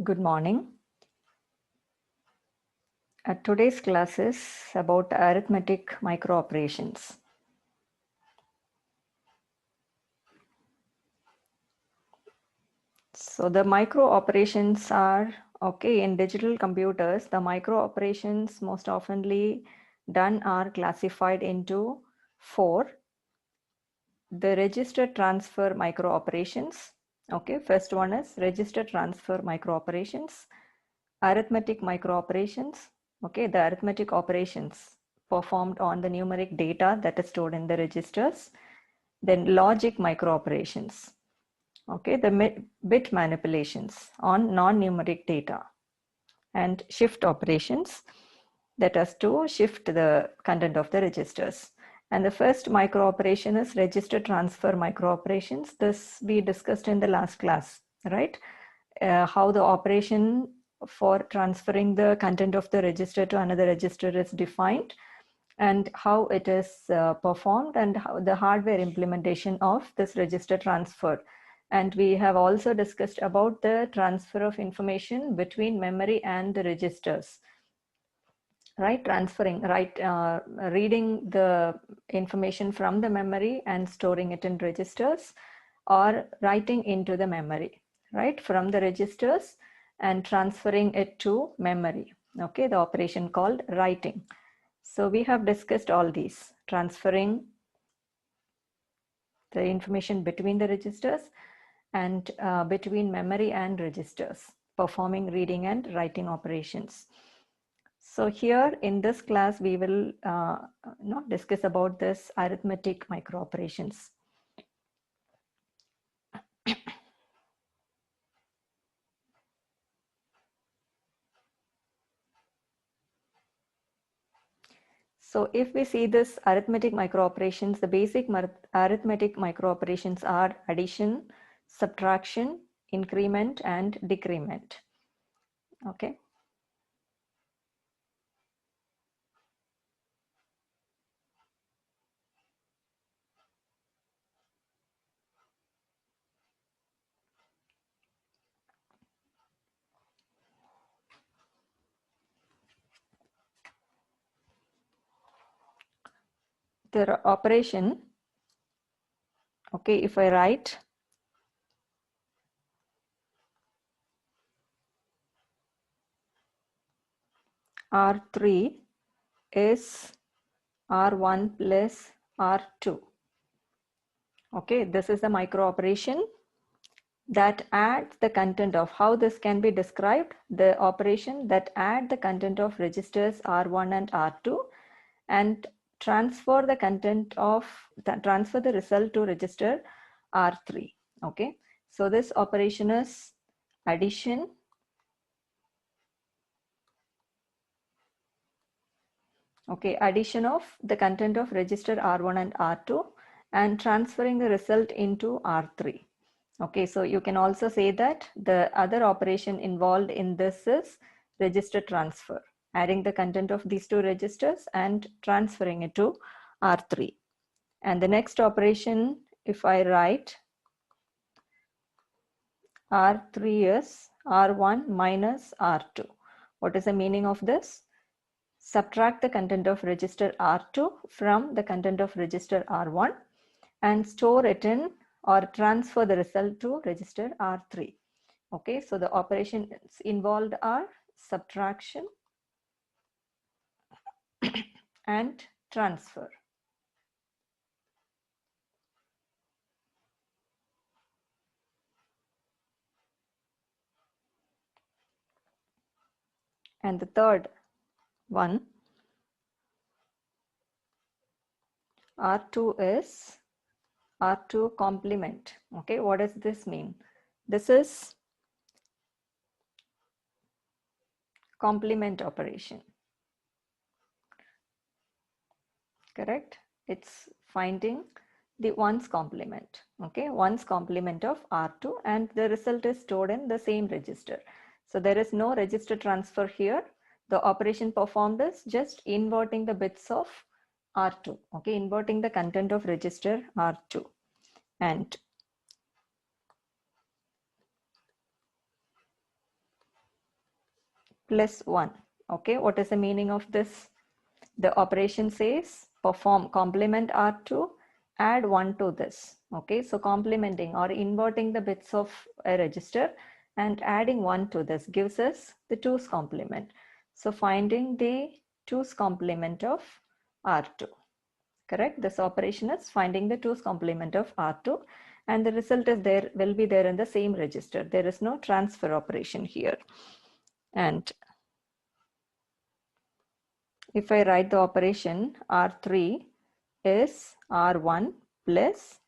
Good morning. Today's class is about arithmetic microoperations. So the microoperations are, in digital computers, the microoperations most oftenly done are classified into 4. The register transfer microoperations. First one is register transfer microoperations, arithmetic microoperations. The arithmetic operations performed on the numeric data that is stored in the registers. Then logic microoperations. The bit manipulations on non-numeric data, and shift operations, that is to shift the content of the registers. And the first microoperation is register transfer microoperations. This we discussed in the last class, right? How the operation for transferring the content of the register to another register is defined, and how it is performed, and how the hardware implementation of this register transfer. And we have also discussed about the transfer of information between memory and the registers, right? Transferring, right? Reading the information from the memory and storing it in registers, or writing into the memory, right? From the registers and transferring it to memory. The operation called writing. So we have discussed all these, transferring the information between the registers and between memory and registers, performing reading and writing operations. So here in this class, we will discuss about this arithmetic microoperations. So if we see this arithmetic microoperations, the basic arithmetic microoperations are addition, subtraction, increment, and decrement. Okay. The operation, if I write R3 is R1 plus R2. This is the microoperation that adds the content of, how this can be described, the operation that add the content of registers R1 and R2 and transfer the content of, transfer the result to register R3. So this operation is addition, addition of the content of register R1 and R2 and transferring the result into R3. So you can also say that the other operation involved in this is register transfer, adding the content of these two registers and transferring it to R3. And the next operation, if I write R3 is R1 minus R2. What is the meaning of this? Subtract the content of register R2 from the content of register R1 and store it in, or transfer the result to register R3. So the operations involved are subtraction and transfer. And the third one, R2 is R2 complement. What does this mean? This is complement operation. Correct? It's finding the ones complement. Ones complement of R2, and the result is stored in the same register. So there is no register transfer here. The operation performed is just inverting the bits of R2. Inverting the content of register R2. And plus 1. Okay, what is the meaning of this? The operation says perform complement R2, add 1 to this. Okay, so complementing or inverting the bits of a register and adding 1 to this gives us the 2's complement. So finding the 2's complement of R2. Correct? This operation is finding the 2's complement of R2, and the result is there, will be there in the same register. There is no transfer operation here. And if I write the operation, R3 is R1 plus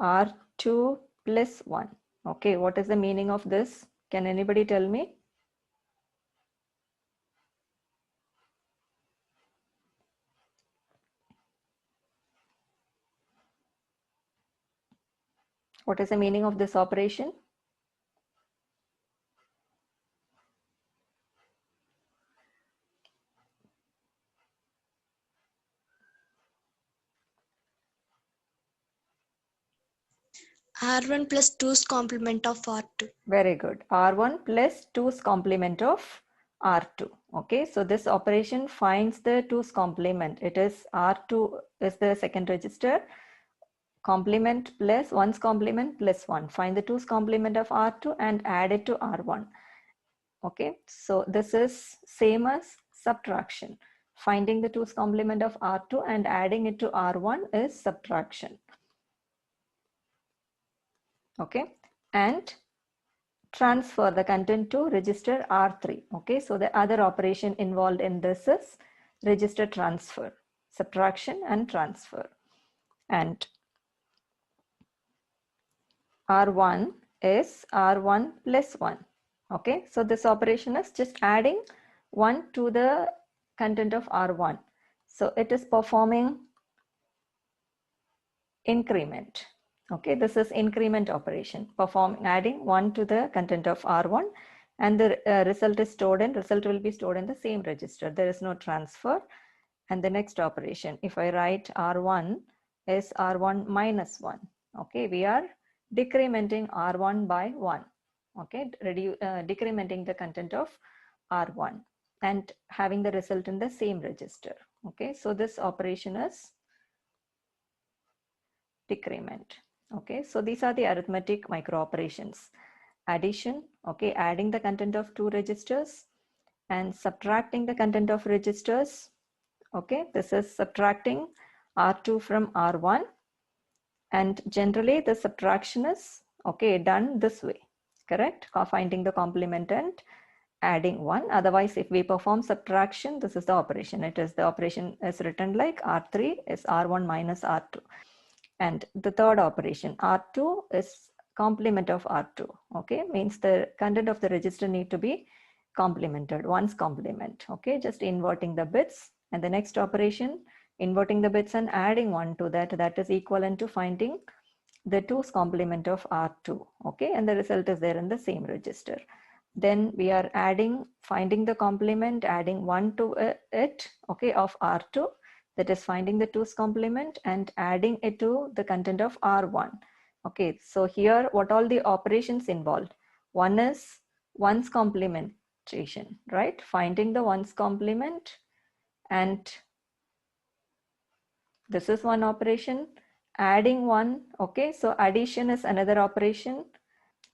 R2 plus 1. Okay, what is the meaning of this? Can anybody tell me? What is the meaning of this operation? R1 plus 2's complement of R2. Very good. R1 plus 2's complement of R2. Okay, so this operation finds the 2's complement. It is R2 is the second register. Complement plus 1's complement plus 1. Find the 2's complement of R2 and add it to R1. Okay, so this is same as subtraction. Finding the 2's complement of R2 and adding it to R1 is subtraction. Okay, and transfer the content to register R3. Okay, so the other operation involved in this is register transfer, subtraction and transfer. And R1 is R1 plus 1. Okay, so this operation is just adding 1 to the content of R1. So it is performing increment. Okay, this is increment operation, adding 1 to the content of R1, and the result will be stored in the same register. There is no transfer. And the next operation, if I write R1 is R1 minus 1. Okay, we are decrementing R1 by 1. Okay, decrementing the content of R1 and having the result in the same register. Okay, so this operation is decrement. Okay, so these are the arithmetic microoperations. Addition, okay, adding the content of 2 registers and subtracting the content of registers. Okay, this is subtracting R2 from R1, and generally the subtraction is okay done this way, correct? Finding the complement and adding 1. Otherwise, if we perform subtraction, this is the operation. The operation is written like R3 is R1 minus R2. And the third operation, R2 is complement of R2. Okay, means the content of the register need to be complemented, 1's complement. Okay, just inverting the bits. And the next operation, inverting the bits and adding 1 to that, that is equivalent to finding the 2's complement of R2. Okay, and the result is there in the same register. Then we are finding the complement, adding 1 to it, okay, of R2. That is finding the 2's complement and adding it to the content of R1. Okay, so here what all the operations involved? One is 1's complementation, right? Finding the 1's complement, and this is one operation. Adding 1, okay, so addition is another operation.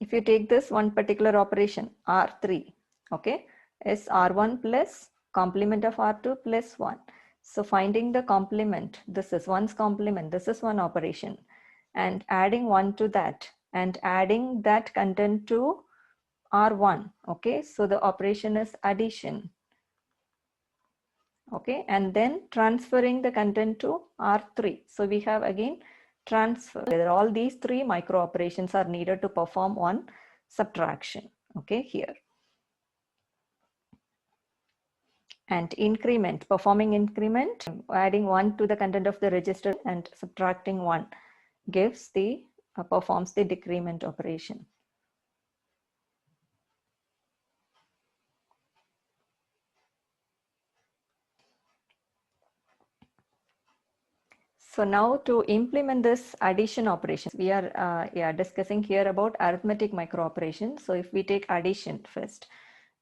If you take this one particular operation, R3, okay, is R1 plus complement of R2 plus 1. So finding the complement, this is 1's complement, this is one operation, and adding 1 to that and adding that content to R1. Okay, so the operation is addition. Okay, and then transferring the content to R3. So we have again transfer. All these 3 micro operations are needed to perform one subtraction. Okay, here. And increment, performing increment, adding 1 to the content of the register and subtracting 1 gives the performs the decrement operation. So now to implement this addition operation, we are discussing here about arithmetic microoperations. So if we take addition first,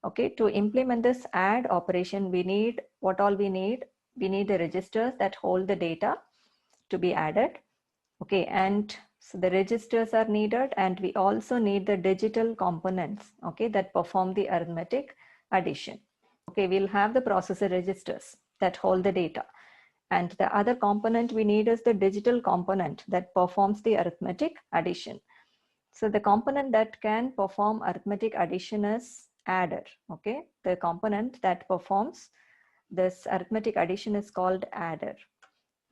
Okay, to implement this add operation, we need what all we need? We need the registers that hold the data to be added. Okay, and so the registers are needed, and we also need the digital components, okay, that perform the arithmetic addition. Okay, we'll have the processor registers that hold the data. And the other component we need is the digital component that performs the arithmetic addition. So the component that can perform arithmetic addition is adder. Okay, the component that performs this arithmetic addition is called adder.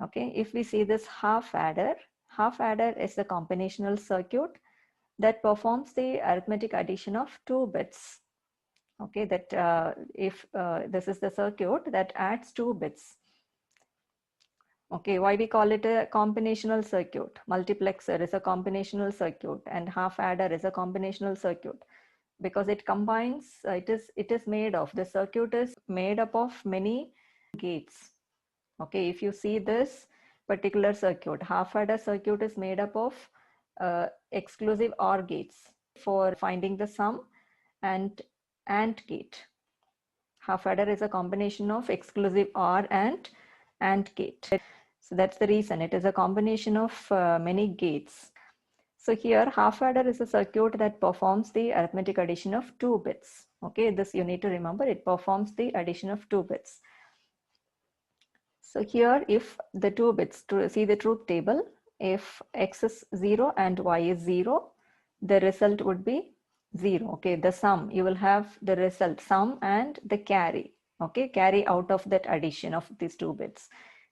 Okay, if we see this half adder is a combinational circuit that performs the arithmetic addition of 2 bits. Okay, that if this is the circuit that adds 2 bits. Okay, why we call it a combinational circuit? Multiplexer is a combinational circuit, and half adder is a combinational circuit because it combines. It is made of, the circuit is made up of many gates. Okay, if you see this particular circuit, half adder circuit is made up of exclusive OR gates for finding the sum, and AND gate. Half adder is a combination of exclusive OR and AND gate. So that's the reason it is a combination of many gates. So here half adder is a circuit that performs the arithmetic addition of 2 bits. Okay, this you need to remember, it performs the addition of 2 bits. So here if the 2 bits, to see the truth table, if x is 0 and y is 0, the result would be 0. Okay, the sum, you will have the result sum and the carry. Okay, carry out of that addition of these 2 bits.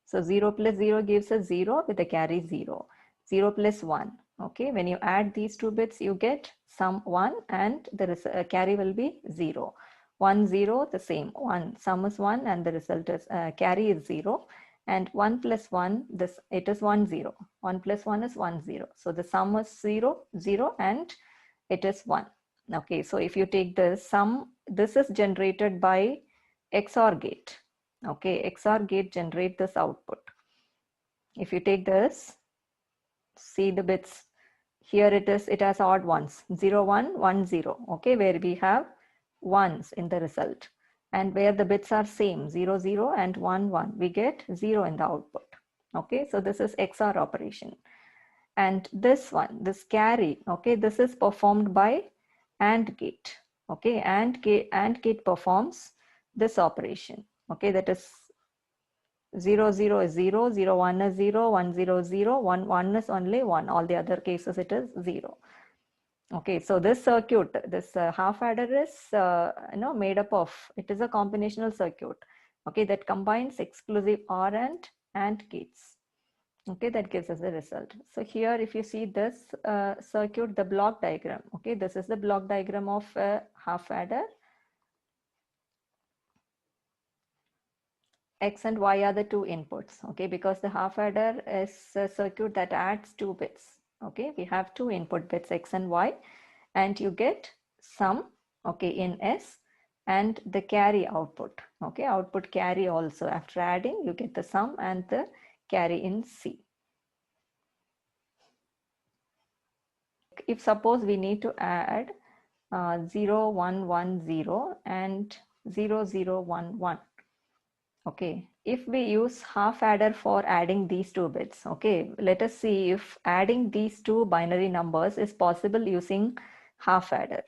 So 0 plus 0 gives us 0 with the carry 0. 0 plus 1. Okay, when you add these 2 bits, you get sum 1 and the carry will be 0. 1 0 the same, 1 sum is 1 and the result is carry is 0, and 1 plus 1, this it is 1 0. 1 plus 1 is 1 0, so the sum is 0 0 and it is 1. Okay, so if you take the sum, this is generated by XOR gate. Okay, XOR gate generate this output. If you take this, see the bits here, it has odd ones, 0 1 1 0. Okay, where we have ones in the result, and where the bits are same, 0 0 and 1 1, we get 0 in the output. Okay, so this is XOR operation. And this one, this carry, okay, this is performed by AND gate. Okay, AND gate performs this operation. Okay, that is 0 0 is 0, 0 1 is 0, 1 0 is 0, 1 1 is only 1. All the other cases it is 0. Okay, so this circuit, this half adder is made up of, it is a combinational circuit. Okay, that combines exclusive OR and AND gates. Okay, that gives us the result. So here, if you see this circuit, the block diagram. Okay, this is the block diagram of half adder. X and Y are the 2 inputs. Okay, because the half adder is a circuit that adds 2 bits. Okay, we have 2 input bits, X and Y, and you get sum, okay, in S, and the carry output. Okay, output carry also. After adding, you get the sum and the carry in C. If suppose we need to add 0 1 1 0 and 0 0 1 1. Okay, if we use half adder for adding these 2 bits, okay, let us see if adding these 2 binary numbers is possible using half adder.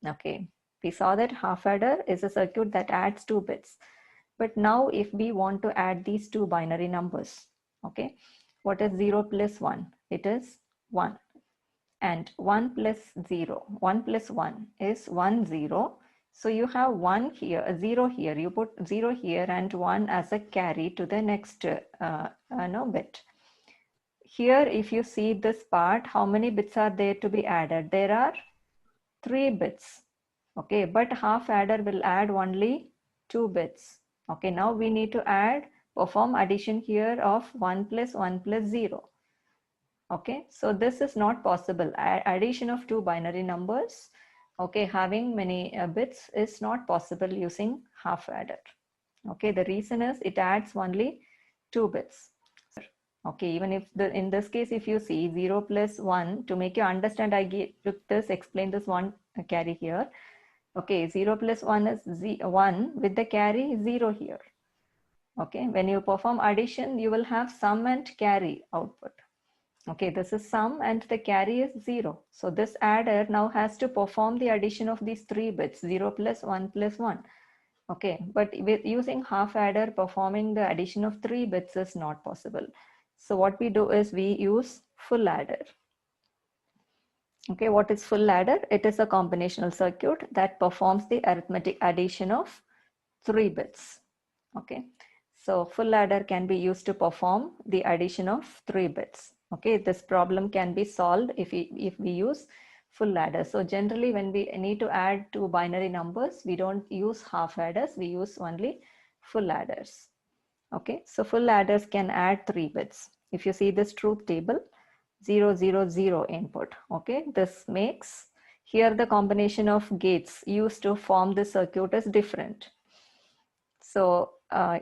Okay, we saw that half adder is a circuit that adds 2 bits. But now if we want to add these 2 binary numbers, okay, what is 0 plus 1? It is 1. And 1 plus 0, 1 plus 1 is 1 0. So you have 1 here, a 0 here, you put 0 here and 1 as a carry to the next bit. Here, if you see this part, how many bits are there to be added? There are 3 bits. Okay, but half adder will add only 2 bits. Okay, now we need to perform addition here of 1 plus 1 plus 0. Okay, so this is not possible. Addition of 2 binary numbers, okay, having many bits is not possible using half adder. Okay, the reason is it adds only 2 bits. Okay, even if in this case, if you see 0 plus 1, to make you understand, I took this, explain this one carry here. Okay, 0 plus 1 is 1 with the carry 0 here. Okay, when you perform addition, you will have sum and carry output. Okay, this is sum and the carry is 0. So this adder now has to perform the addition of these 3 bits, 0 plus 1 plus 1. Okay, but with using half adder, performing the addition of 3 bits is not possible. So what we do is we use full adder. Okay, what is full adder? It is a combinational circuit that performs the arithmetic addition of 3 bits. Okay, so full adder can be used to perform the addition of 3 bits. Okay, this problem can be solved if we use full adder. So generally when we need to add two binary numbers, we don't use half adders, we use only full adders. Okay, so full adders can add 3 bits. If you see this truth table, 0, 0, 0 input. Okay, this makes here the combination of gates used to form the circuit is different. So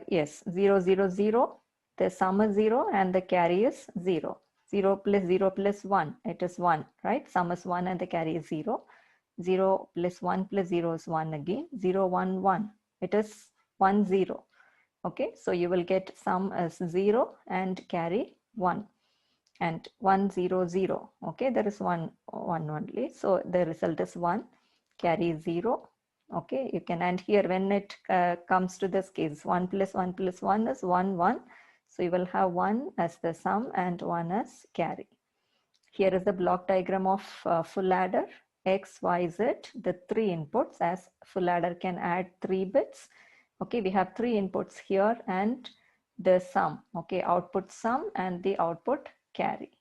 yes, 0, 0, 0, the sum is 0 and the carry is 0. 0 plus 1, it is 1, right? Sum is 1 and the carry is 0. 0 plus 1 plus 0 is 1 again. 0, 1, 1, it is 1, 0. Okay, so you will get sum as 0 and carry 1. And 1, 0, 0. Okay, there is 1 only. So the result is 1, carry 0. Okay, you can, and here when it comes to this case, 1 plus 1 plus 1 is 1, 1. So you will have 1 as the sum and 1 as carry. Here is the block diagram of full adder, X, Y, Z, the 3 inputs, as full adder can add 3 bits. Okay, we have 3 inputs here and the sum, okay, output sum and the output carry.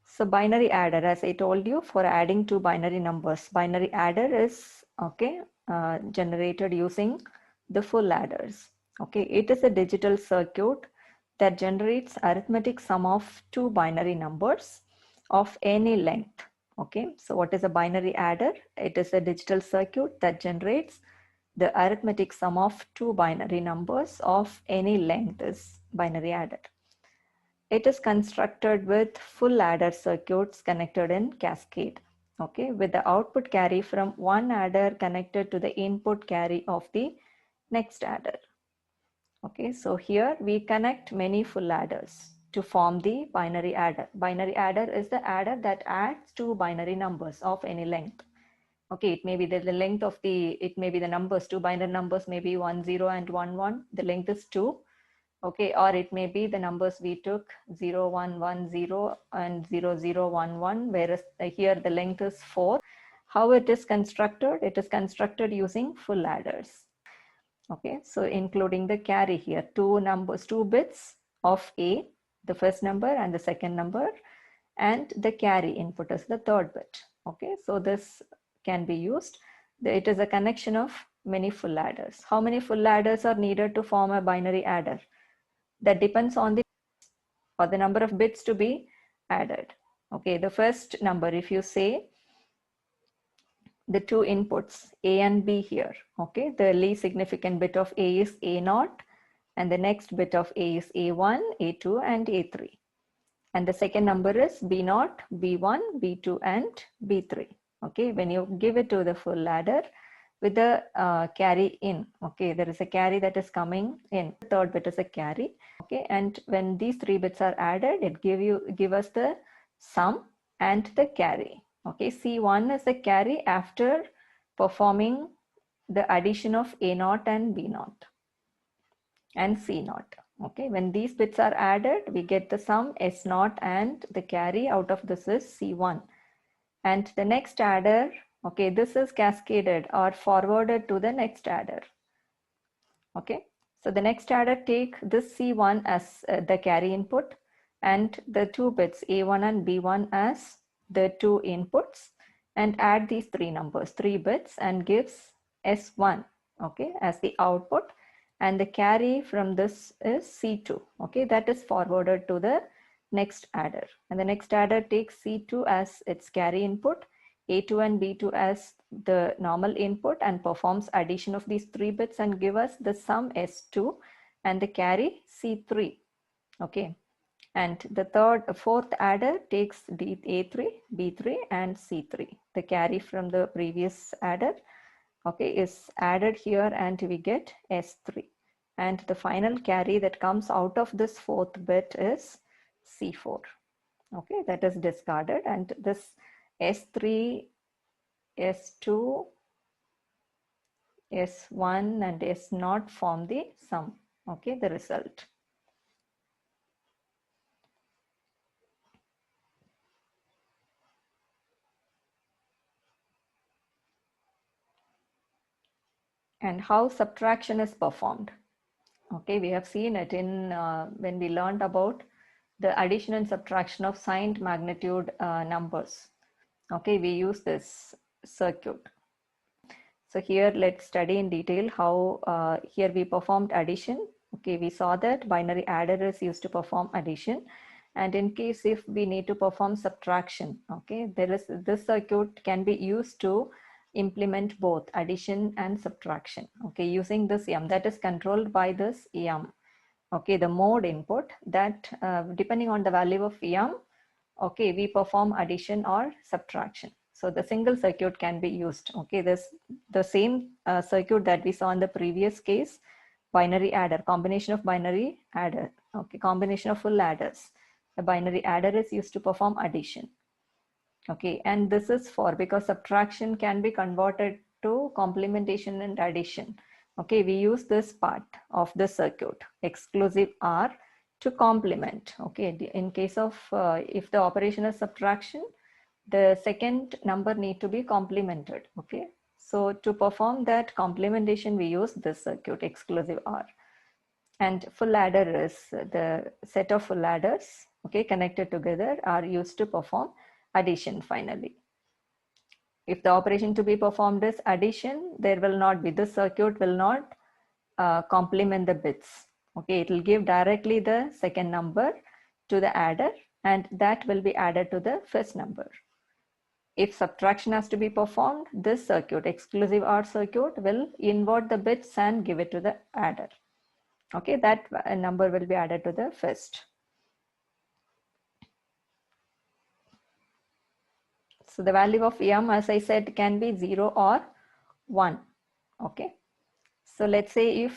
So binary adder, as I told you, for adding two binary numbers, binary adder is okay generated using the full adders. Okay, it is a digital circuit that generates arithmetic sum of two binary numbers of any length. Okay, so what is a binary adder? It is a digital circuit that generates the arithmetic sum of two binary numbers of any length is binary adder. It is constructed with full adder circuits connected in cascade, okay, with the output carry from one adder connected to the input carry of the next adder. Okay, so here we connect many full adders to form the binary adder. Binary adder is the adder that adds two binary numbers of any length. Okay, it may be the length of it may be the numbers, two binary numbers may be 1, 0 and 1, 1. The length is 2. Okay, or it may be the numbers we took 0, 1, 1, 0 and 0, 0, 1, 1, whereas here the length is 4. How it is constructed? It is constructed using full adders. Okay, so including the carry here, two numbers, 2 bits of A, the first number and the second number, and the carry input is the third bit. Okay, so this can be used. It is a connection of many full adders. How many full adders are needed to form a binary adder? That depends on the number of bits to be added. Okay, the first number, if you say the two inputs A and B here, okay, the least significant bit of A is A0 and the next bit of A is A1, A2 and A3. And the second number is B0, B1, B2 and B3. Okay, when you give it to the full adder with the carry in, okay, there is a carry that is coming in. The third bit is a carry. Okay, and when these 3 bits are added, it give us the sum and the carry. Okay, C1 is the carry after performing the addition of A0 and B0 and C0. Okay, when these bits are added, we get the sum S0 and the carry out of this is C1. And the next adder, okay, this is cascaded or forwarded to the next adder. Okay, so the next adder take this C1 as the carry input and the 2 bits A1 and B1 as the 2 inputs and add these 3 numbers, 3 bits, and gives S1, okay, as the output, and the carry from this is C2, okay, that is forwarded to the next adder, and the next adder takes C2 as its carry input, A2 and B2 as the normal input, and performs addition of these 3 bits and give us the sum S2 and the carry C3. Okay, And the fourth adder takes A3, B3 and C3. The carry from the previous adder, okay, is added here and we get S3. And the final carry that comes out of this fourth bit is C4. Okay, that is discarded, and this S3, S2, S1 and S0 form the sum, okay, the result. And how subtraction is performed. Okay, we have seen it in when we learned about the addition and subtraction of signed magnitude numbers. Okay, we use this circuit. So here let's study in detail how here we performed addition. Okay, we saw that binary adder is used to perform addition. And in case if we need to perform subtraction, okay, this circuit can be used to implement both addition and subtraction. Okay, using this yum that is controlled by this yum. Okay, the mode input that depending on the value of yum, okay, we perform addition or subtraction. So the single circuit can be used. Okay, the same circuit that we saw in the previous case, binary adder, combination of binary adder. Okay, combination of full adders. The binary adder is used to perform addition. Okay, and this is for because subtraction can be converted to complementation and addition. Okay, we use this part of the circuit, exclusive R, to complement. Okay, in case of if the operation is subtraction, the second number need to be complemented. Okay, so to perform that complementation, we use this circuit, exclusive R. And full adder is the set of full adders, okay, connected together are used to perform addition finally. If the operation to be performed is addition, there will not be, this circuit will not complement the bits. Okay, it will give directly the second number to the adder and that will be added to the first number. If subtraction has to be performed, this circuit, exclusive OR circuit, will invert the bits and give it to the adder. Okay, that number will be added to the first. So the value of yum, as I said, can be 0 or 1. Okay. So let's say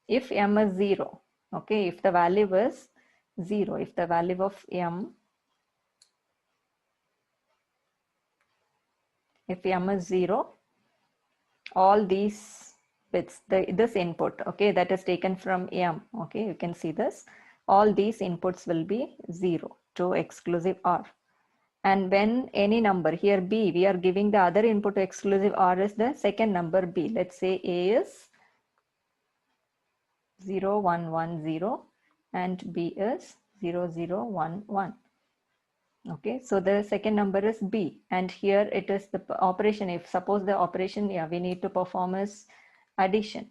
if m is 0, okay, if the value is 0, if the value of m, if m is 0, all these bits, this input, okay, that is taken from m, okay, you can see this, all these inputs will be 0 to exclusive OR. And when any number, here B, we are giving the other input to exclusive OR is the second number B. Let's say A is 0, 1, 1, 0 and B is 0, 0, 1, 1. Okay, so the second number is B and here it is the operation. If suppose the operation, yeah, we need to perform is addition.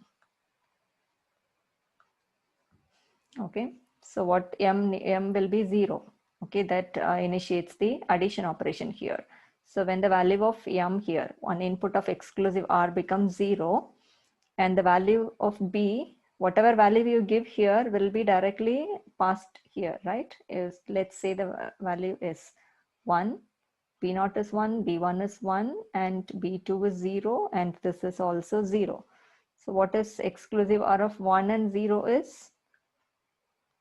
Okay, so what m will be 0. Okay, that initiates the addition operation here. So when the value of m here, one input of exclusive R becomes 0 and the value of B, whatever value you give here will be directly passed here, right? Is, let's say the value is 1, B0 is 1, B1 is 1 and B2 is 0 and this is also 0. So what is exclusive R of 1 and 0 is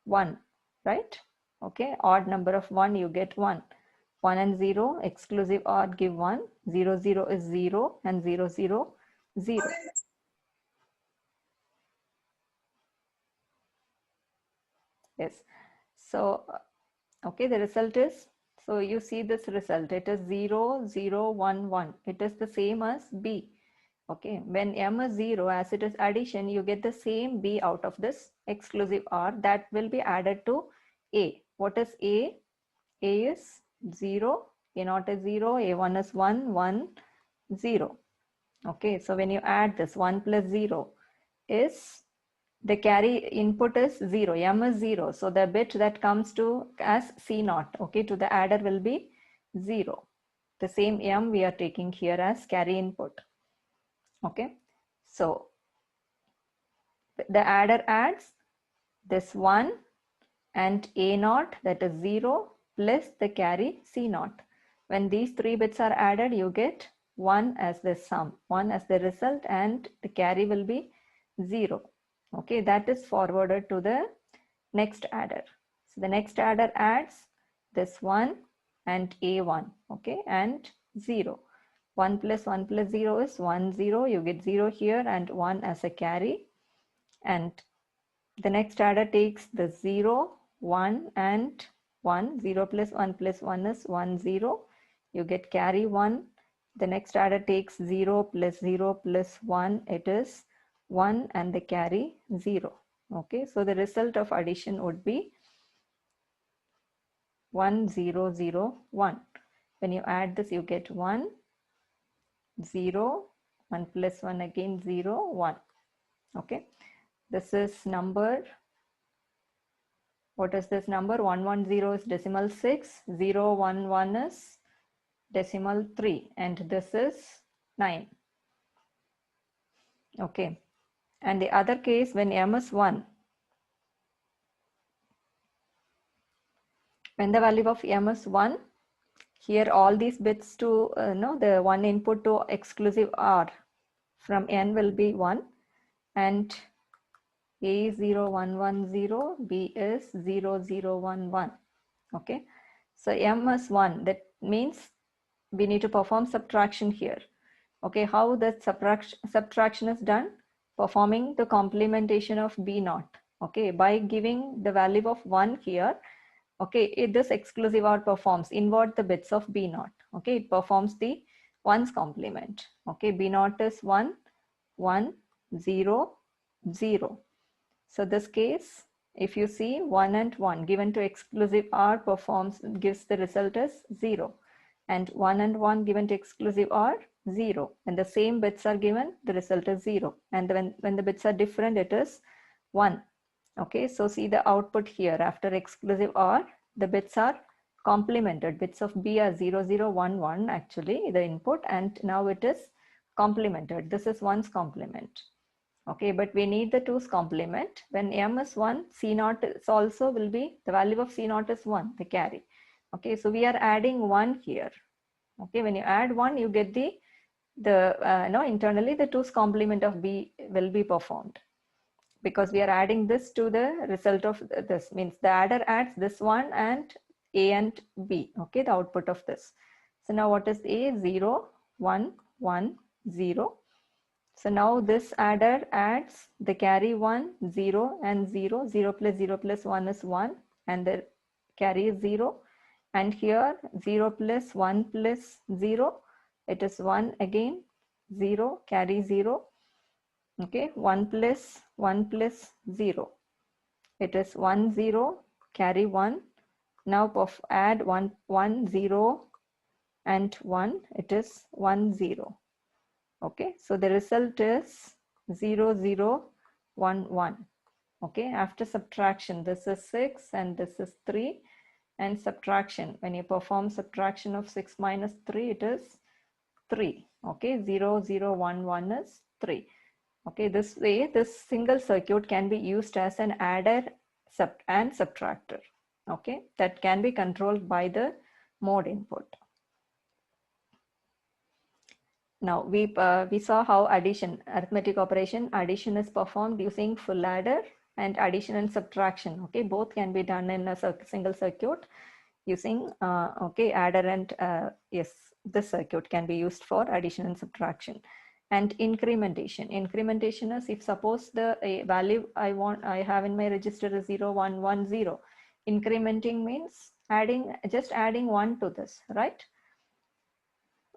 1, right? Okay, odd number of 1, you get 1. 1 and 0, exclusive odd give 1, 0, 0 is 0 and 0, 0, 0. Yes, so okay, the result is, so you see this result, it is 0, 0, 1, 1. It is the same as B. Okay, when m is 0, as it is addition, you get the same B out of this exclusive R that will be added to A. What is A? A is 0, A0 is 0, A1 is 1, 1, 0. Okay, so when you add this 1 plus 0 is, the carry input is 0, m is 0. So the bit that comes to as C0, okay, to the adder will be 0. The same m we are taking here as carry input. Okay, so the adder adds this 1 and A0, that is 0, plus the carry C0. When these 3 bits are added, you get 1 as the sum, 1 as the result, and the carry will be 0. Okay, that is forwarded to the next adder. So the next adder adds this 1 and A1, okay, and 0. 1 plus 1 plus 0 is 1, 0. You get 0 here and 1 as a carry. And the next adder takes the 0, 1 and 1. 0 plus 1 plus 1 is 1, 0. You get carry 1. The next adder takes 0 plus 0 plus 1. It is 1 and the carry 0. Okay, so the result of addition would be 1, 0, 0, 1. When you add this, you get 1, 0, 1 plus 1 again 0, 1. Okay, this is number. What is this number? 110 is decimal 6, 011 is decimal 3, and this is 9. Okay, and the other case, when m is 1, when the value of m is 1, here all these bits to the one input to exclusive r from n will be 1, and A is 0, 1, 1, 0, B is 0, 0, 1, 1. Okay, so m is 1. That means we need to perform subtraction here. Okay, how that subtraction is done? Performing the complementation of B0. Okay, by giving the value of 1 here. Okay, this exclusive OR performs, invert the bits of B0. Okay, it performs the 1's complement. Okay, B0 is 1, 1, 0, 0. So this case, if you see 1 and 1 given to exclusive OR gives the result as 0. And 1 and 1 given to exclusive OR, 0. When the same bits are given, the result is 0. And when the bits are different, it is 1. Okay, so see the output here. After exclusive OR, the bits are complemented. Bits of B are 0, 0, 1, 1 actually, the input, and now it is complemented. This is 1's complement. Okay, but we need the 2's complement. When m is 1, C0 is also will be, the value of C0 is 1, the carry. Okay, so we are adding 1 here. Okay, when you add 1, you get internally the 2's complement of B will be performed. Because we are adding this to the result of this, means the adder adds this one and A and B. Okay, the output of this. So now what is A? 0, 1, 1, 0. So now this adder adds the carry 1, 0 and 0. 0 plus 0 plus 1 is 1 and the carry is 0. And here 0 plus 1 plus 0, it is 1 again, 0, carry 0. Okay, 1 plus 0. It is 1, 0, carry 1. Now add 1, 1, 0 and 1. It is 1, 0. Okay, so the result is 0, 0, 1, 1. Okay, after subtraction, this is 6 and this is 3. And subtraction, when you perform subtraction of 6 minus 3, it is 3. Okay, 0, 0, 1, 1 is 3. Okay, this way, this single circuit can be used as an adder and subtractor. Okay, that can be controlled by the mode input. Now we saw how arithmetic operation, addition is performed using full adder, and addition and subtraction. Okay, both can be done in a single circuit using adder and yes, this circuit can be used for addition and subtraction. And incrementation. Incrementation is, if suppose the value I have in my register is 0, 1, 1, 0. Incrementing means just adding 1 to this, right?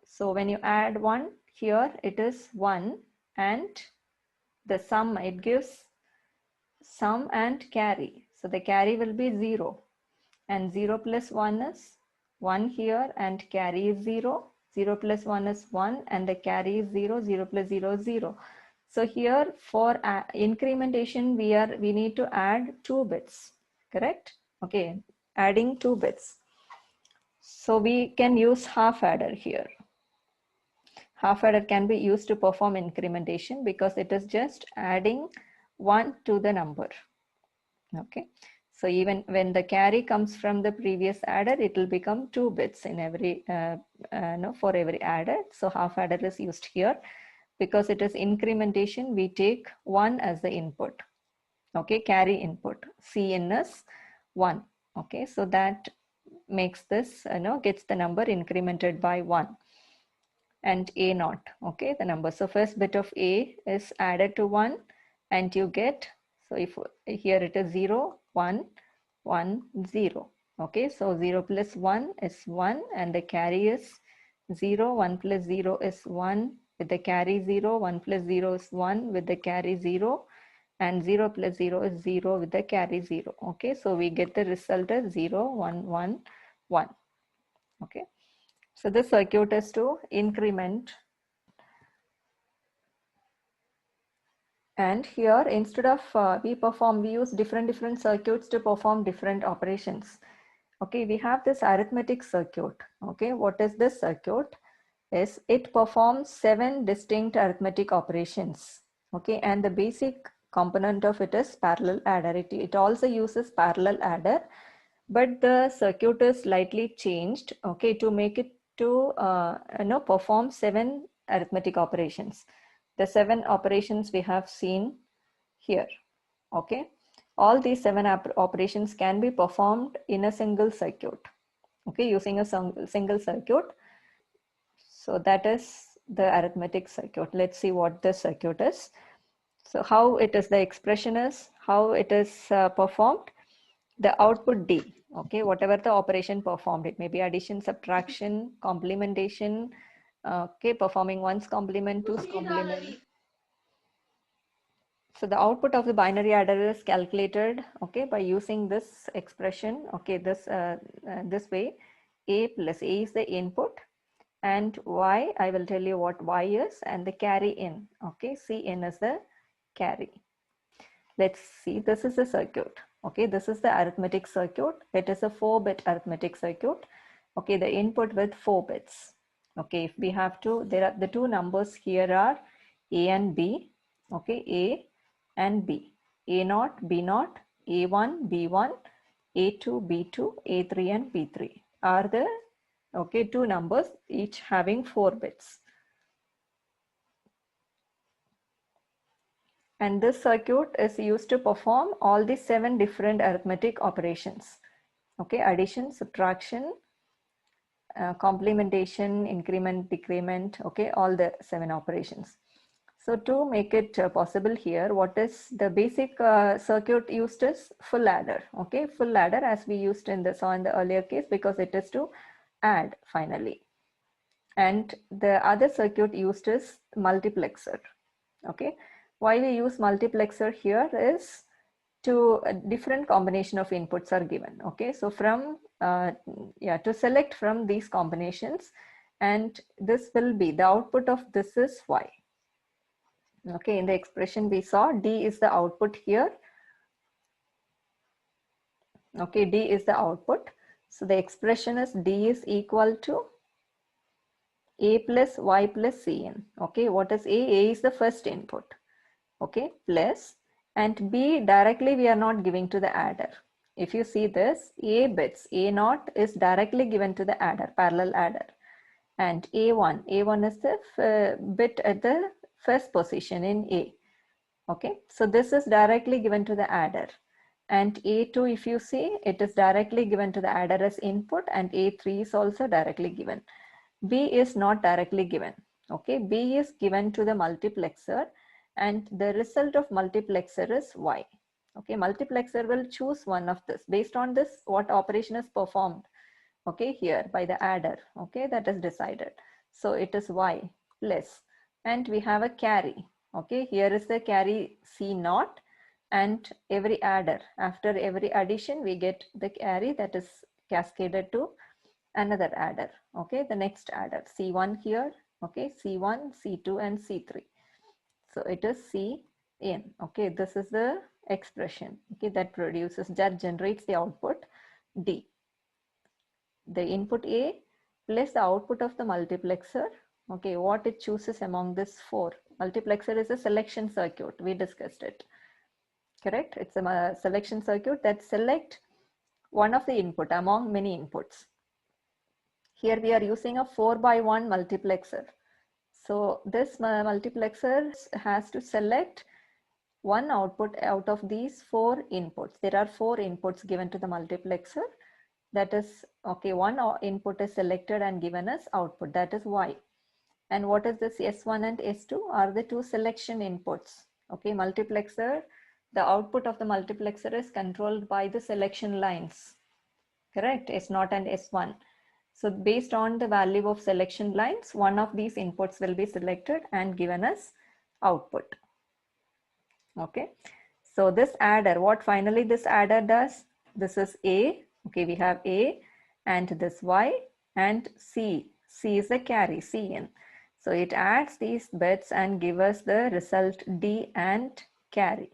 So when you add 1 here, it is 1, and the sum, it gives sum and carry. So the carry will be 0, and 0 plus 1 is 1 here, and carry is 0. 0 plus 1 is 1 and the carry is 0. 0 plus 0 is 0. So here for incrementation, we need to add 2 bits, correct? Okay, adding 2 bits. So we can use half adder here. Half adder can be used to perform incrementation because it is just adding 1 to the number. Okay, So even when the carry comes from the previous adder, it will become 2 bits in every, no, for every adder. So half adder is used here. Because it is incrementation, we take 1 as the input. Okay, carry input. Cn is 1. Okay, so that makes this, gets the number incremented by 1. And A naught, okay, the number. So first bit of A is added to 1 and you get, so if here it is 0, 1, 1, 0. Okay, so 0 plus 1 is 1 and the carry is 0, 1 plus 0 is 1 with the carry 0, 1 plus 0 is 1 with the carry 0 and 0 plus 0 is 0 with the carry 0. Okay, so we get the result as 0, 1, 1, 1. Okay, so this circuit is to increment. And here, instead of we use different circuits to perform different operations. Okay, we have this arithmetic circuit. Okay, what is this circuit? Is it performs 7 distinct arithmetic operations. Okay, and the basic component of it is parallel adder. It also uses parallel adder, but the circuit is slightly changed. Okay, to make it to perform 7 arithmetic operations. The 7 operations we have seen here. Okay, all these 7 operations can be performed in a single circuit. Okay, using a single circuit. So that is the arithmetic circuit. Let's see what the circuit is. So how it is, the expression is, how it is performed. The output D, okay, whatever the operation performed, it may be addition, subtraction, complementation, okay, performing one's complement, two's complement. So the output of the binary adder is calculated, okay, by using this expression, okay, this way. A plus A is the input and Y, I will tell you what Y is, and the carry in, okay, Cn is the carry. Let's see, this is the circuit. Okay, this is the arithmetic circuit. It is a 4-bit arithmetic circuit. Okay, the input with 4 bits. Okay, if we have to, there are the 2 numbers here are A and B. Okay, A and B. A naught, B naught, A1, B1, A2, B2, A3 and B3 are the, okay, 2 numbers each having 4 bits. And this circuit is used to perform all the 7 different arithmetic operations. Okay, addition, subtraction, complementation, increment, decrement, okay, all the 7 operations. So to make it possible here, what is the basic circuit used is full adder. Okay, full adder as we used in saw in the earlier case, because it is to add finally. And the other circuit used is multiplexer. Okay, why we use multiplexer here is to a different combination of inputs are given. Okay, so from to select from these combinations, and this will be the output of this is Y. Okay, in the expression we saw D is the output here. Okay, D is the output. So the expression is D is equal to A plus Y plus Cn. Okay, what is A? A is the first input. Okay, plus, and B directly we are not giving to the adder. If you see this, A bits, A naught is directly given to the adder, parallel adder. And A1 is the bit at the first position in A. Okay, so this is directly given to the adder. And A2, if you see, it is directly given to the adder as input, and A3 is also directly given. B is not directly given. Okay, B is given to the multiplexer, and the result of multiplexer is Y. Okay, multiplexer will choose one of this. Based on this, what operation is performed, okay, here by the adder, okay, that is decided. So it is Y plus, and we have a carry. Okay, here is the carry C naught, and every adder, after every addition, we get the carry that is cascaded to another adder. Okay, the next adder, C1 here, okay, C1, C2 and C3. So it is Cn. Okay, this is the expression, okay, that generates the output D. The input A plus the output of the multiplexer. Okay, what it chooses among this 4. Multiplexer is a selection circuit. We discussed it. correct? It's a selection circuit that select one of the input among many inputs. Here we are using a 4x1 multiplexer. So this multiplexer has to select one output out of these 4 inputs. There are 4 inputs given to the multiplexer. That is, okay, one input is selected and given as output. That is Y. And what is this S1 and S2 are the 2 selection inputs. Okay, multiplexer, the output of the multiplexer is controlled by the selection lines. Correct, S0 and S1. So based on the value of selection lines, one of these inputs will be selected and given as output. Okay, so this adder, what finally this adder does, this is A, okay, we have A and this Y and C is the carry, Cn. So it adds these bits and give us the result D and carry.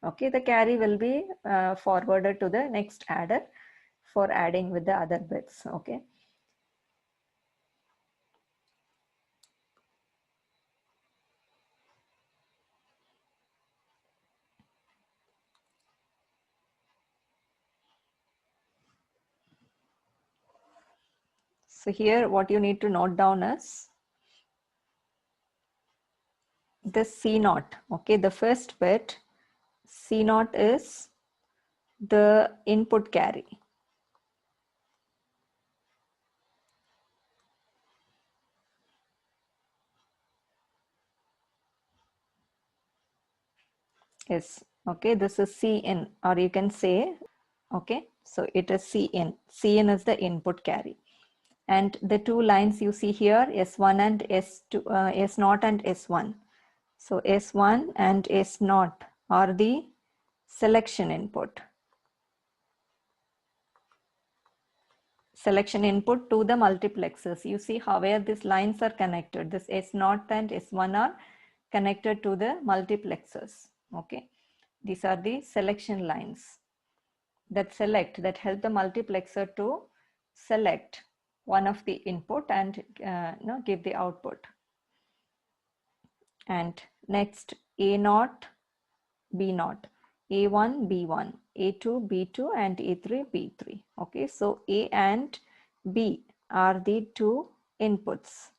Okay, the carry will be forwarded to the next adder for adding with the other bits. Okay. So here what you need to note down is this C0. Okay, the first bit C0 is the input carry. Yes, okay, this is Cn, or you can say, okay, so it is Cn. Cn is the input carry. And the 2 lines you see here, S1 and S2, S0 and S1. So S1 and S0 are the selection input. Selection input to the multiplexers. You see how where these lines are connected. This S0 and S1 are connected to the multiplexers. Okay, these are the selection lines that help the multiplexer to select one of the input and give the output. And next A0, B0, A1, B1, A2, B2, and A3, B3. Okay, so A and B are the 2 inputs.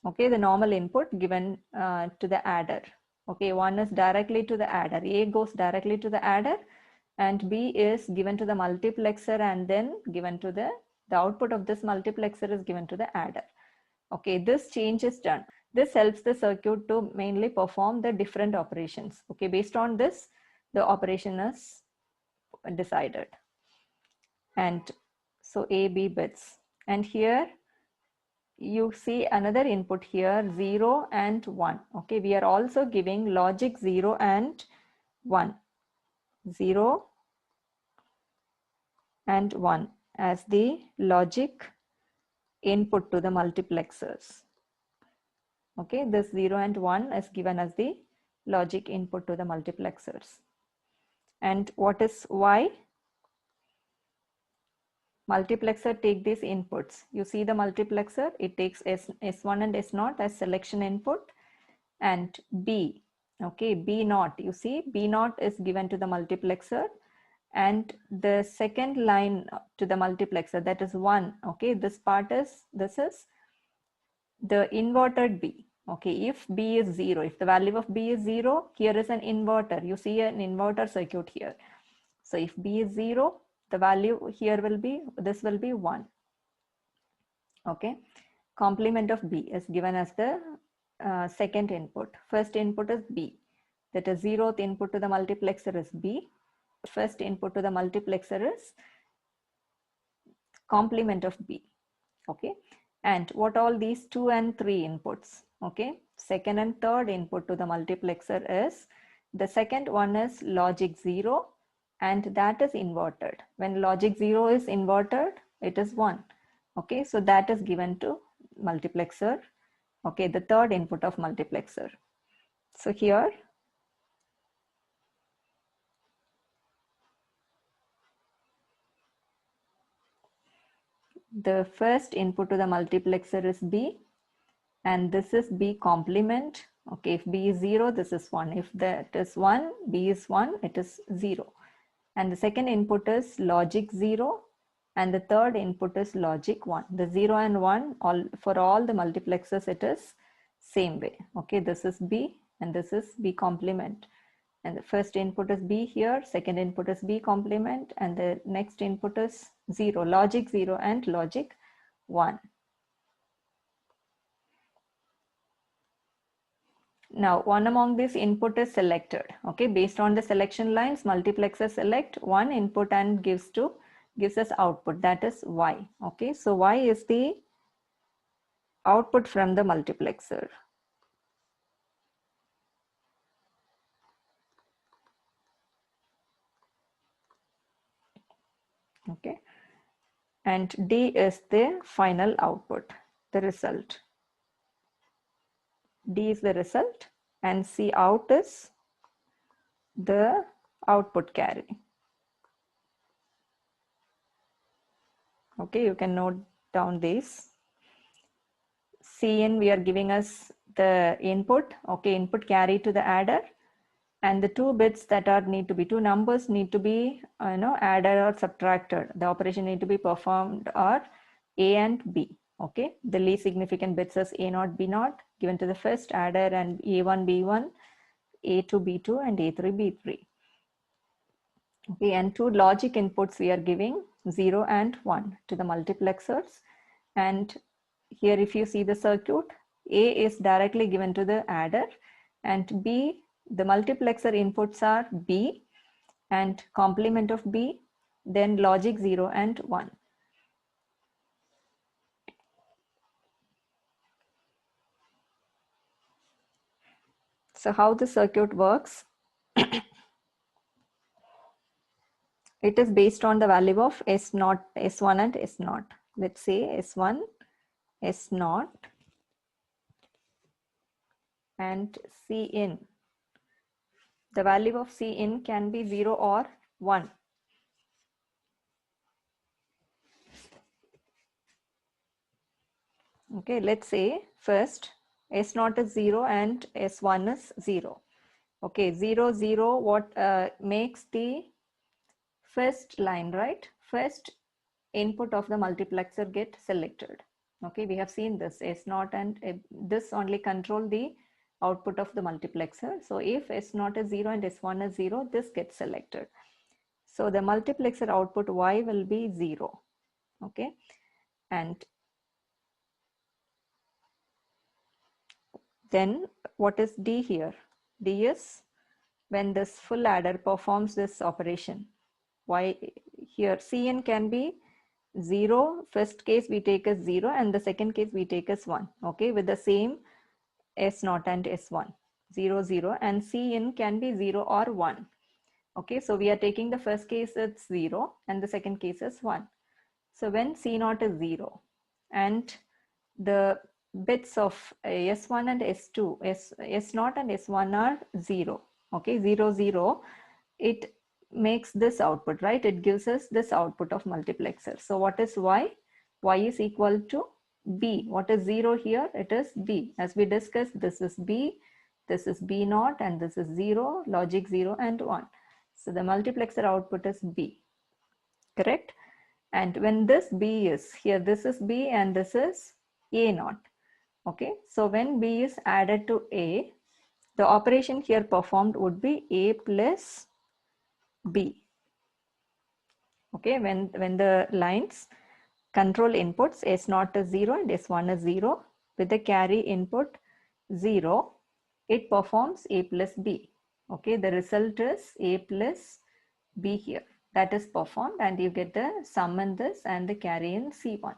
Okay, the normal input given to the adder. Okay, one is directly to the adder. A goes directly to the adder and B is given to the multiplexer and then given to the output of this multiplexer is given to the adder. Okay, this change is done. This helps the circuit to mainly perform the different operations. Okay, based on this, the operation is decided. And so A, B bits. And here you see another input here, 0 and 1. Okay, we are also giving logic 0 and 1. 0 and 1 as the logic input to the multiplexers. Okay, this 0 and 1 is given as the logic input to the multiplexers. And what is Y? Multiplexer take these inputs. You see the multiplexer, it takes S1 and S0 as selection input and B. Okay, B0, you see B0 is given to the multiplexer and the second line to the multiplexer, that is 1. Okay, this is the inverted B. Okay, if B is 0, if the value of B is 0, here is an inverter. You see an inverter circuit here. So if B is 0, the value here will be, this will be 1. Okay, complement of B is given as the second input. First input is B. That is 0th input to the multiplexer is B. First input to the multiplexer is complement of B. Okay, and what all these 2 and 3 inputs? Okay, second and third input to the multiplexer is, the second one is logic 0 and that is inverted. When logic 0 is inverted, it is 1. Okay, so that is given to multiplexer. Okay, the third input of multiplexer. So here the first input to the multiplexer is B and this is B complement Okay, if B is 0, this is 1. If that is 1, B is 1, it is 0. And the second input is logic 0, and the third input is logic 1. The 0 and 1, for all the multiplexers, it is same way. Okay, this is B and this is B complement. And the first input is B here, second input is B complement, and the next input is 0, logic 0 and logic 1. Now, one among these input is selected. Okay, based on the selection lines, multiplexer select one input and gives us output, that is Y. Okay, so Y is the output from the multiplexer. Okay, and D is the final output, the result. D is the result and C out is the output carry. Okay, you can note down these. Cn, we are giving us the input, okay, input carry to the adder, and the two bits that are two numbers need to be added or subtracted. The operation need to be performed are A and B. Okay, the least significant bits is A0, B0 given to the first adder, and A1, B1, A2, B2, and A3, B3. Okay, and two logic inputs we are giving 0 and 1 to the multiplexers. And here if you see the circuit, A is directly given to the adder, and B, the multiplexer inputs are B and complement of B, then logic 0 and 1. So how the circuit works, it is based on the value of S0, S1 and S0. Let's say S1, S0, and C in. The value of C in can be 0 or 1. Okay, let's say first S0 is 0 and S1 is 0. Okay, 0, 0, what makes the first line, right? First input of the multiplexer get selected. Okay, we have seen this S0 and this only control the output of the multiplexer. So if S0 is 0 and S1 is 0, this gets selected. So the multiplexer output Y will be 0. Okay, and then what is D here? D is when this full adder performs this operation. Y here Cn can be 0, first case we take as 0 and the second case we take as 1. Okay, with the same S0 and S1, 0, 0, and Cin can be 0 or 1. Okay, so we are taking the first case as 0 and the second case as 1. So when C0 is 0 and the bits of S1 and S2, S0 and S1 are 0, okay, 0, 0, it makes this output, right? It gives us this output of multiplexer. So what is Y? Y is equal to B. What is 0 here? It is B. As we discussed, this is B, this is B0, and this is 0, logic 0 and 1. So the multiplexer output is B, correct? And when this B is here, this is B and this is A0. Okay, so when B is added to A, the operation here performed would be A plus B. Okay, when the lines control inputs S0 is 0 and S1 is 0 with the carry input 0, it performs A plus B. Okay, the result is A plus B here. That is performed and you get the sum in this and the carry in C1.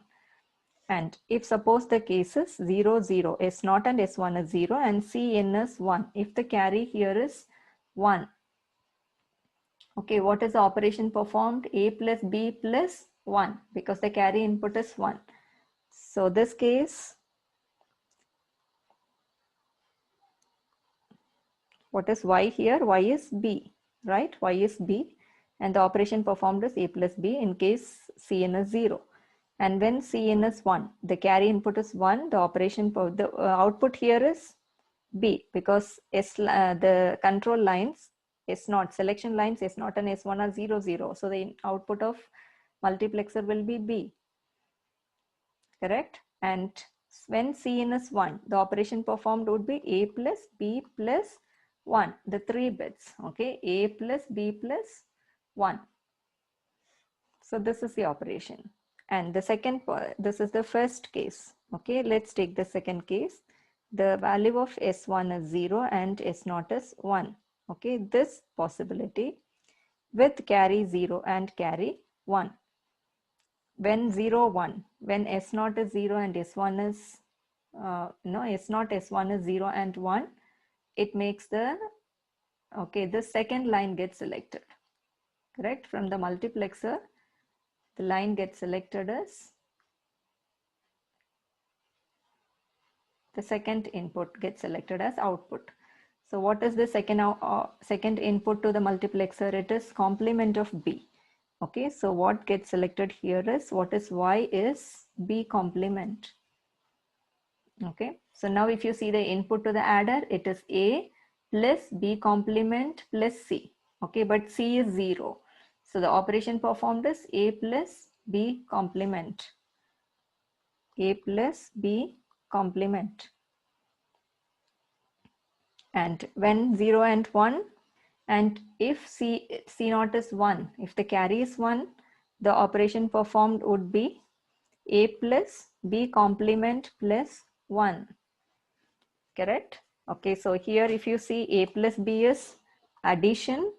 And if suppose the case is 0, 0, S0 and S1 is 0 and Cin is 1. If the carry here is 1. Okay, what is the operation performed? A plus B plus 1 because the carry input is 1. So this case, what is Y here? Y is B, right? Y is B and the operation performed is A plus B in case Cin is 0. And when Cin is 1, the carry input is 1, the operation, the output here is B, because the control lines S0, selection lines S0 and S1 are 0, 0. So the output of multiplexer will be B, correct? And when Cin is 1, the operation performed would be A plus B plus 1, the 3 bits, okay? A plus B plus 1. So this is the operation. And the second, this is the first case, okay? Let's take the second case. The value of S1 is 0 and S0 is 1, okay? This possibility with carry 0 and carry 1. When 0, 1, when S0 is 0 and S1 is, S0, S1 is 0 and 1, it makes the, okay, the second line gets selected, correct? From the multiplexer, the line gets selected as, the second input gets selected as output. So what is the second input to the multiplexer? It is complement of B. Okay, so what gets selected here is, what is Y is B complement. Okay, so now if you see the input to the adder, it is A plus B complement plus C. Okay, but C is 0. So the operation performed is A plus B complement. A plus B complement. And when 0 and 1, and if C0 is 1, if the carry is 1, the operation performed would be A plus B complement plus 1, correct? Okay, so here if you see A plus B is addition,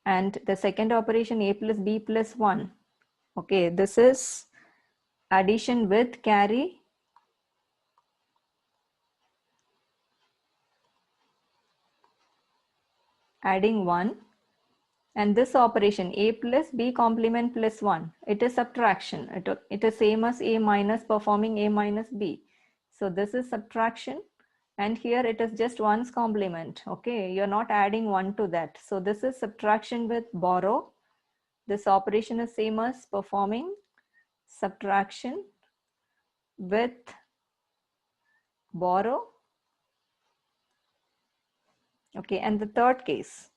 and the second operation A plus B plus 1. Okay, this is addition with carry, adding 1. And this operation A plus B complement plus 1, it is subtraction. It is same as A minus performing A minus B. So this is subtraction, and here it is just 1's complement. Okay, you're not adding 1 to that. So this is subtraction with borrow. This operation is same as performing subtraction with borrow. Okay, and the third case,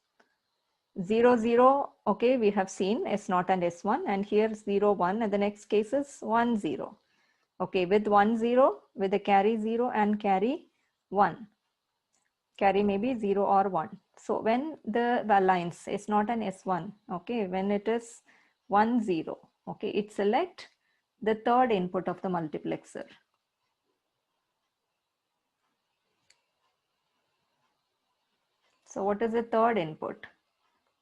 0, 0, okay, we have seen S0 and S1, and here 0, 1, and the next case is 1, 0. Okay, with 1, 0, with the carry 0 and carry 1. Carry may be 0 or 1. So when the lines S0 and S1, okay, when it is 1, 0, okay, it select the third input of the multiplexer. So what is the third input?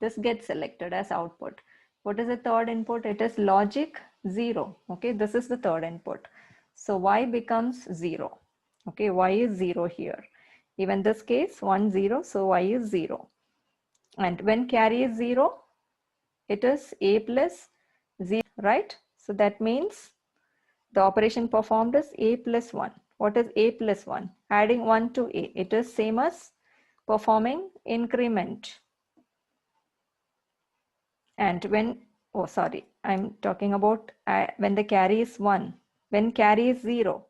This gets selected as output. What is the third input? It is logic 0. Okay, this is the third input. So Y becomes 0. Okay, Y is 0 here. Even this case 1, 0. So Y is 0. And when carry is 0, it is A plus 0, right? So that means the operation performed is A plus 1. What is A plus 1? Adding 1 to A. It is same as performing increment. And when, oh sorry, I'm talking about when the carry is 1, when carry is 0,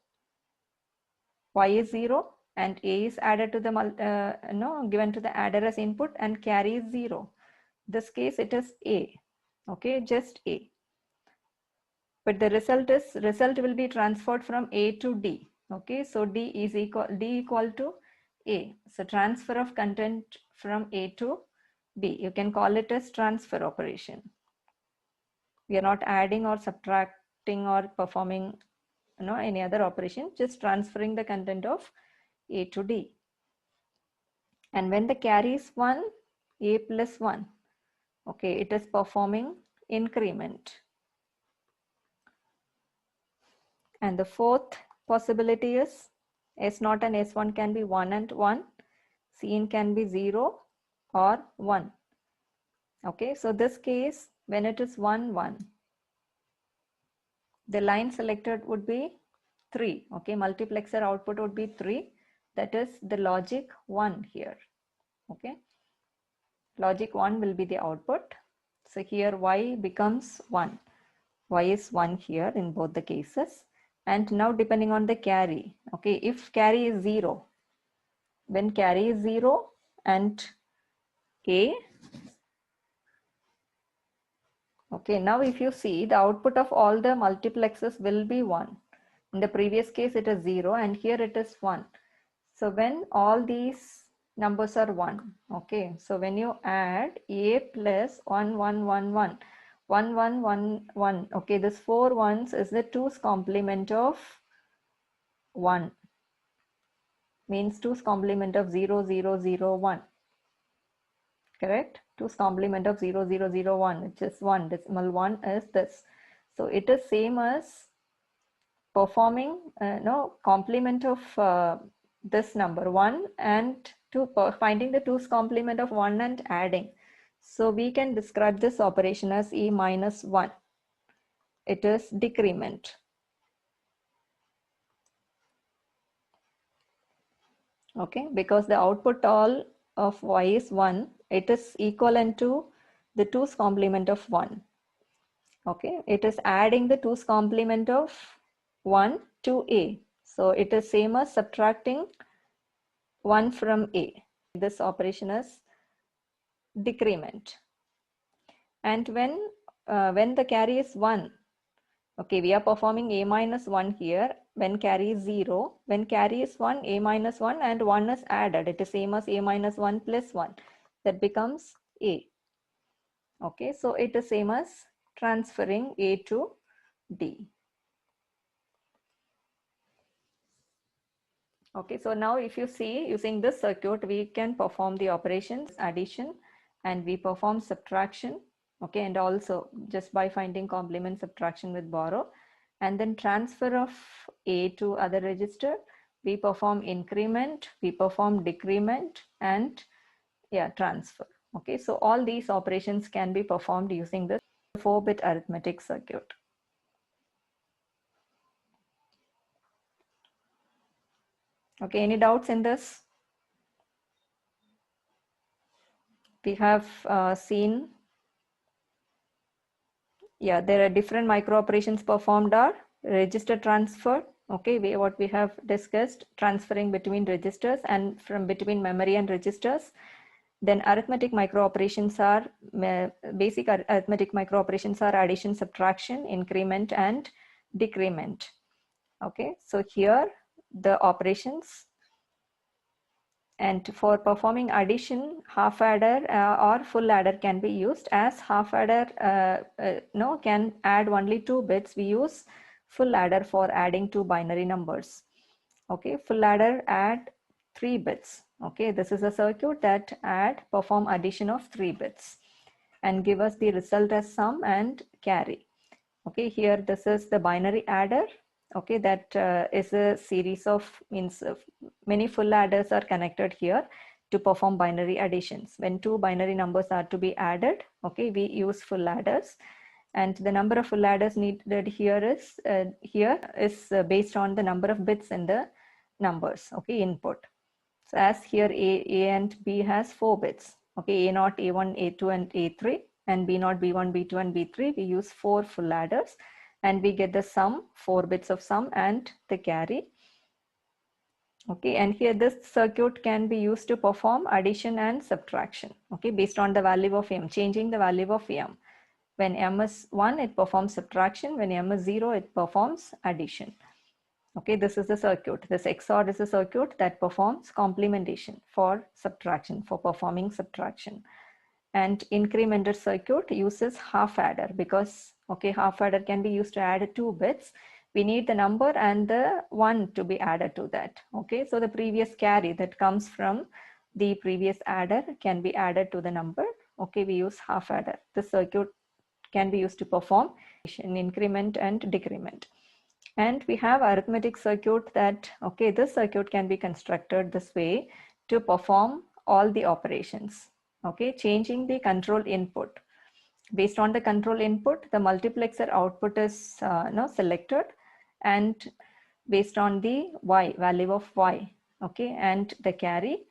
Y is 0 and A is added to the, given to the adder as input, and carry is 0. This case it is A, okay, just A. But the result will be transferred from A to D, okay, so D equal to A. So transfer of content from A to B, you can call it as transfer operation. We are not adding or subtracting or performing any other operation, just transferring the content of A to D. And when the carry is 1, A plus 1, okay, it is performing increment. And the fourth possibility is S0 and S1 can be 1 and 1, Cin can be 0 or 1. Okay, so this case, when it is 1, 1, the line selected would be 3. Okay, multiplexer output would be 3. That is the logic 1 here. Okay, logic 1 will be the output. So here Y becomes 1. Y is 1 here in both the cases. And now depending on the carry, okay, if carry is 0, when carry is 0 and A. Okay, now if you see, the output of all the multiplexes will be 1. In the previous case it is 0 and here it is 1. So when all these numbers are 1, okay, so when you add A plus 1 1 1 1 1 1 1 1, okay, this 4 ones is the 2's complement of 1, means 2's complement of 0 0 0 1, correct? 2's complement of 0 0 0 1, which is 1, decimal 1 is this. So it is same as performing complement of this number 1 and finding the 2's complement of 1 and adding. So we can describe this operation as E minus 1. It is decrement. Okay, because the output all of y is 1, it is equivalent to the 2's complement of 1. Okay, it is adding the 2's complement of 1 to A. So it is same as subtracting 1 from A. This operation is decrement. And when the carry is 1, okay, we are performing A minus 1 here. When carry is 0, when carry is 1, A minus 1 and 1 is added. It is same as A minus 1 plus 1. That becomes A. Okay, so it is same as transferring A to D. Okay, so now if you see, using this circuit, we can perform the operations addition and we perform subtraction. Okay, and also just by finding complement, subtraction with borrow, and then transfer of A to other register, we perform increment, we perform decrement, and transfer. Okay, so all these operations can be performed using this 4-bit arithmetic circuit. Okay, any doubts in this? We have seen, there are different micro operations performed are register transfer. Okay, what we have discussed, transferring between registers and from between memory and registers. Then arithmetic micro operations are basic arithmetic micro operations are addition, subtraction, increment, and decrement. Okay, so here the operations. And for performing addition, half adder or full adder can be used. As half adder can add only 2 bits, we use full adder for adding 2 binary numbers. Okay, full adder add 3 bits. Okay, this is a circuit that perform addition of 3 bits and give us the result as sum and carry. Okay, here this is the binary adder. Okay, that is a series of many full adders are connected here to perform binary additions. When 2 binary numbers are to be added, okay, we use full adders, and the number of full adders needed here is based on the number of bits in the numbers. Okay, input. So as here A and B has 4 bits. Okay, A0, A1, A2, and A3, and B0, B1, B2, and B3. We use 4 full adders, and we get the sum, 4 bits of sum, and the carry. Okay, and here this circuit can be used to perform addition and subtraction. Okay, based on the value of M, changing the value of M. When M is 1, it performs subtraction. When M is 0, it performs addition. Okay, this is the circuit. This XOR is a circuit that performs complementation for subtraction, for performing subtraction. And incrementer circuit uses half adder because, okay, half adder can be used to add 2 bits. We need the number and the 1 to be added to that. Okay, so the previous carry that comes from the previous adder can be added to the number. Okay, we use half adder. The circuit can be used to perform increment and decrement. And we have arithmetic circuit that, okay, this circuit can be constructed this way to perform all the operations. Okay, changing the control input. Based on the control input, the multiplexer output is selected, and based on the y, value of y, okay, and the carry,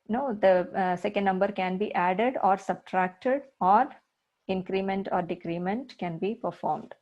the second number can be added or subtracted, or increment or decrement can be performed.